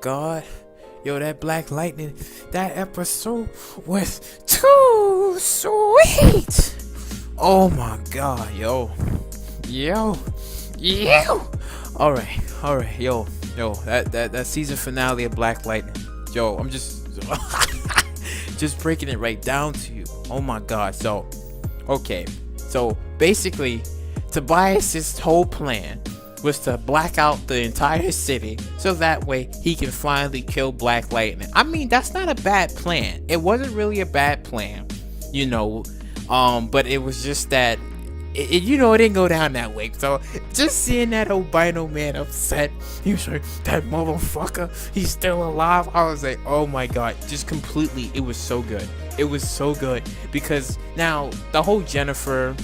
god. Yo, that Black Lightning, that episode was too sweet. Oh my god, yo. Alright, yo, that season finale of Black Lightning. Yo, I'm just just breaking it right down to you. Oh my god. So basically Tobias's whole plan was to black out the entire city so that way he can finally kill Black Lightning. I mean, that's not a bad plan. It wasn't really a bad plan, but it was just that it didn't go down that way. So just seeing that albino man upset, he was like, that motherfucker, he's still alive. I was like, oh my god, just completely, it was so good. It was so good because now the whole Jennifer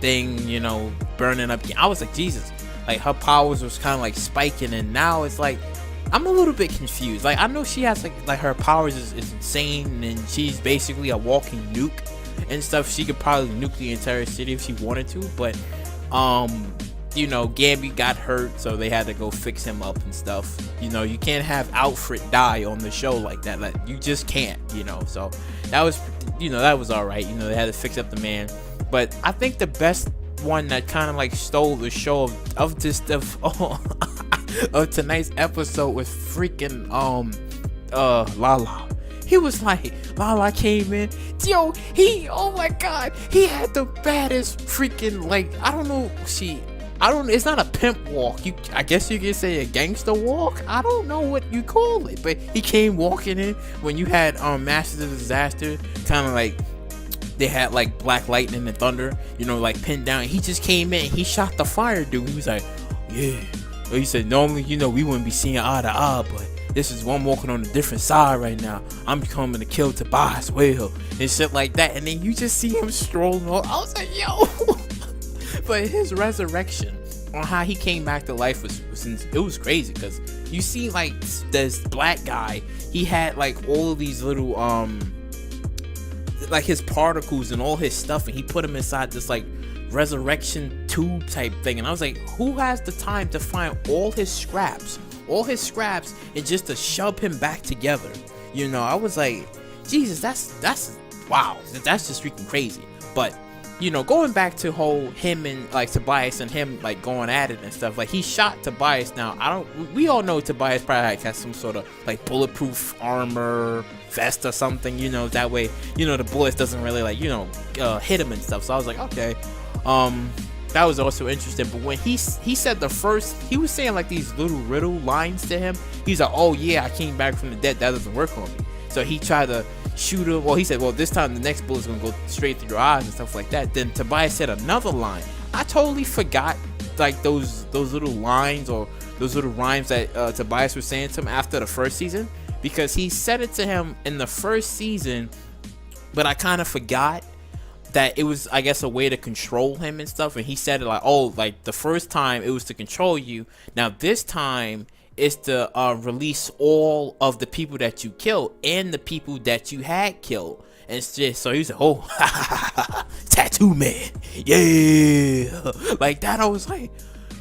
thing, burning up, I was like, Jesus, like her powers was kind of like spiking, and now it's like I'm a little bit confused. Like I know she has like her powers is insane, and she's basically a walking nuke and stuff. She could probably nuke the entire city if she wanted to, but Gambit got hurt, so they had to go fix him up and stuff. You can't have Alfred die on the show like that. Like you just can't, so that was that was all right. They had to fix up the man, but I think the best one that kind of like stole the show of tonight's episode was freaking Lala. He was like, Lala came in, oh my god, he had the baddest freaking, like, it's not a pimp walk, I guess you could say a gangster walk, I don't know what you call it, but he came walking in when you had Masters of Disaster, kind of like they had like Black Lightning and Thunder, like pinned down. He just came in, he shot the fire dude. He was like, yeah. He said, normally, we wouldn't be seeing eye to eye, but this is one walking on a different side right now. I'm coming to kill Tobias Whale and shit like that. And then you just see him strolling on. I was like, yo. But his resurrection on how he came back to life was crazy, because you see like this black guy, he had like all of these little like his particles and all his stuff, and he put them inside this like resurrection tube type thing, and I was like, who has the time to find all his scraps and just to shove him back together? I was like, Jesus, that's wow, that's just freaking crazy. But going back to him and like Tobias and him like going at it and stuff, like he shot Tobias. Now we all know Tobias probably has some sort of like bulletproof armor vest or something, that way the bullets doesn't really like hit him and stuff. So I was like, okay, that was also interesting. But when he said he was saying like these little riddle lines to him, he's like, oh yeah, I came back from the dead, that doesn't work on me. So he tried to shoot him. Well, he said, well, this time the next bullet's gonna go straight through your eyes and stuff like that. Then Tobias said another line. I totally forgot like those little lines or those little rhymes that Tobias was saying to him after the first season, because he said it to him in the first season, but I kind of forgot that it was, I guess, a way to control him and stuff. And he said it like, oh, like the first time it was to control you, now this time is to release all of the people that you killed and the people that you had killed. And it's just, so he's like, oh, tattoo man, yeah, like that. I was like,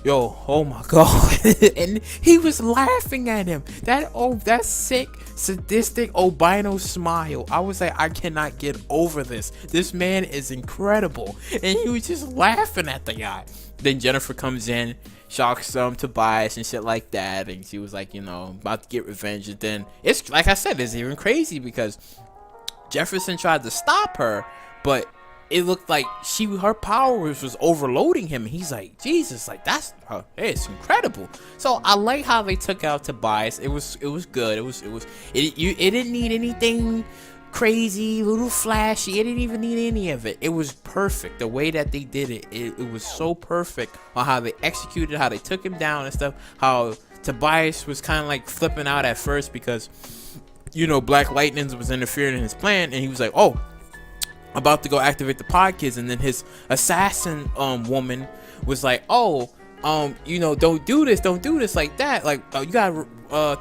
yo, oh my god. And he was laughing at him, that sick sadistic albino smile. I was like, I cannot get over this man is incredible. And he was just laughing at the guy. Then Jennifer comes in, shocks Tobias and shit like that, and she was like, about to get revenge. And then it's like I said, it's even crazy because Jefferson tried to stop her, but it looked like her powers was overloading him. He's like, Jesus, like that's her. It's incredible. So I like how they took out Tobias. It was good. It didn't need anything crazy, little flashy. It didn't even need any of it. It was perfect. The way that they did it, it was so perfect on how they executed, how they took him down and stuff. How Tobias was kind of like flipping out at first because Black Lightning was interfering in his plan, and he was like, oh, about to go activate the pod kids. And then his assassin woman was like, oh, don't do this like that, like you gotta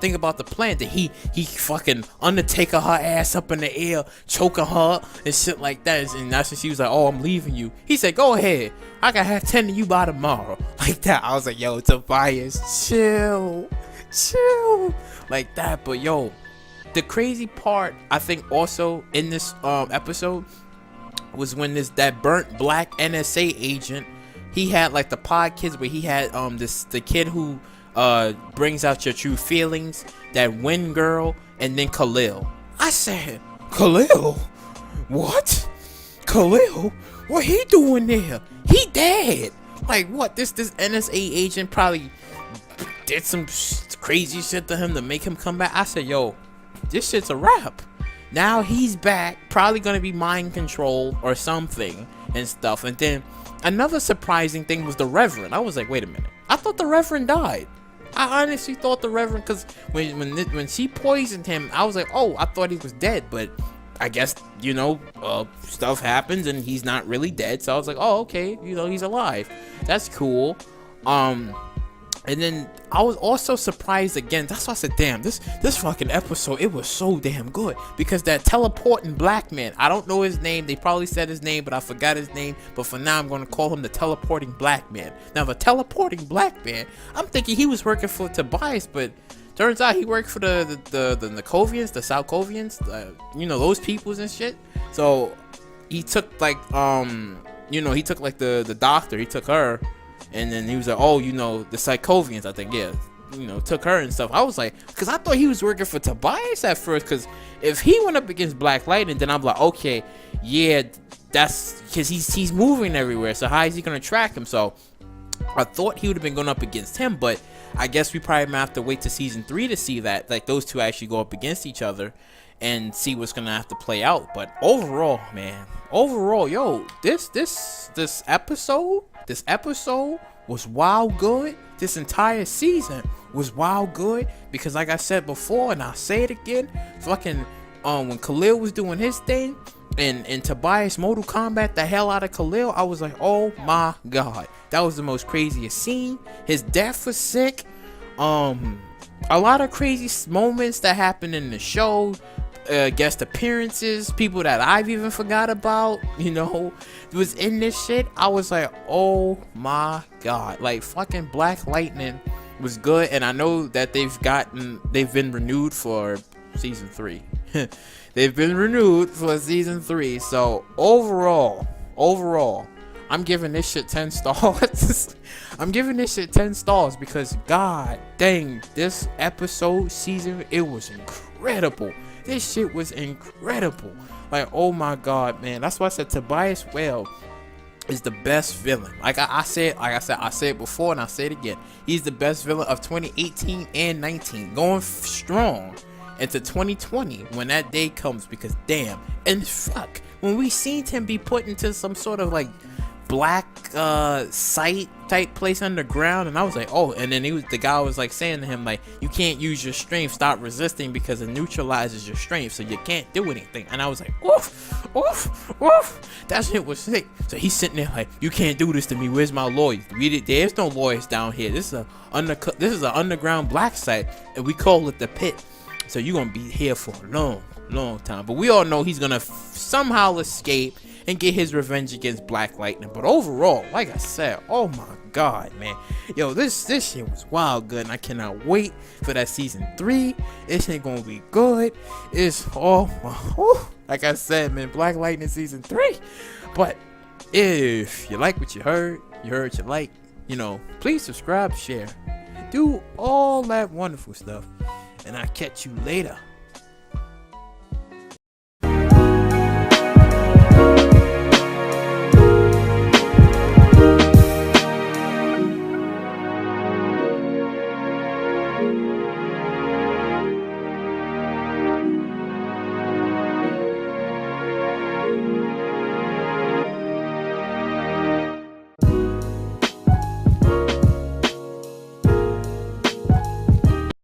think about the plan. That he fucking Undertaker her ass up in the air, choking her and shit like that. And that's when she was like, oh, I'm leaving you. He said, go ahead, I can have 10 of you by tomorrow, like that. I was like, yo, Tobias, chill, chill, like that. But yo, the crazy part I think also in this episode was when that burnt black NSA agent, he had like the pod kids where he had the kid who brings out your true feelings, that Win girl, and then Khalil. I said, Khalil? What? Khalil? What he doing there? He dead. Like what? This NSA agent probably did some crazy shit to him to make him come back. I said, yo, this shit's a wrap. Now he's back, probably gonna be mind controlled or something and stuff. And then another surprising thing was the Reverend. I was like, wait a minute, I thought the Reverend died. I honestly thought the Reverend, because when she poisoned him, I was like, oh, I thought he was dead. But I guess, stuff happens and he's not really dead. So I was like, oh, okay, he's alive. That's cool. And then I was also surprised again. That's why I said, damn, this fucking episode, it was so damn good. Because that teleporting black man, I don't know his name. They probably said his name, but I forgot his name. But for now, I'm going to call him the teleporting black man. Now, the teleporting black man, I'm thinking he was working for Tobias, but turns out he worked for the Nokovians, the Salkovians, those peoples and shit. So he took like, he took like the doctor, he took her. And then he was like, oh, the Psychovians, I think, yeah, took her and stuff. I was like, because I thought he was working for Tobias at first, because if he went up against Black Lightning, then I'm like, okay, yeah, that's because he's moving everywhere. So how is he going to track him? So I thought he would have been going up against him, but I guess we probably might have to wait to season 3 to see that, like, those two actually go up against each other and see what's going to have to play out. But overall, man, yo, this episode was wild good. This entire season was wild good, because like I said before, and I'll say it again, fucking when Khalil was doing his thing and Tobias Mortal Kombat the hell out of Khalil, I was like, oh my god, that was the most craziest scene. His death was sick. A lot of crazy moments that happened in the show. Guest appearances, people that I've even forgot about, was in this shit. I was like, oh my god, like fucking Black Lightning was good. And I know that they've been renewed for season 3. They've been renewed for season 3. So overall, I'm giving this shit 10 stars. I'm giving this shit 10 stars because god dang, this episode season, it was incredible. This shit was incredible. Like, oh my god, man. That's why I said Tobias Whale is the best villain. Like I said it before and I'll say it again. He's the best villain of 2018 and 19. Going strong into 2020 when that day comes, because damn. And fuck, when we seen him be put into some sort of like black site type place underground, and I was like, oh, and then the guy was like saying to him, like, you can't use your strength, stop resisting, because it neutralizes your strength, so you can't do anything. And I was like, oof, that shit was sick. So he's sitting there like, you can't do this to me, where's my lawyers? There's no lawyers down here. This is an underground black site, and we call it the pit, so you're gonna be here for a long time. But we all know he's gonna somehow escape and get his revenge against Black Lightning. But overall, like I said, oh my god, man, yo, this shit was wild good, and I cannot wait for that season 3. This shit gonna be good. It's like I said, man, Black Lightning season 3. But if you like what you heard you like, please subscribe, share, do all that wonderful stuff, and I'll catch you later.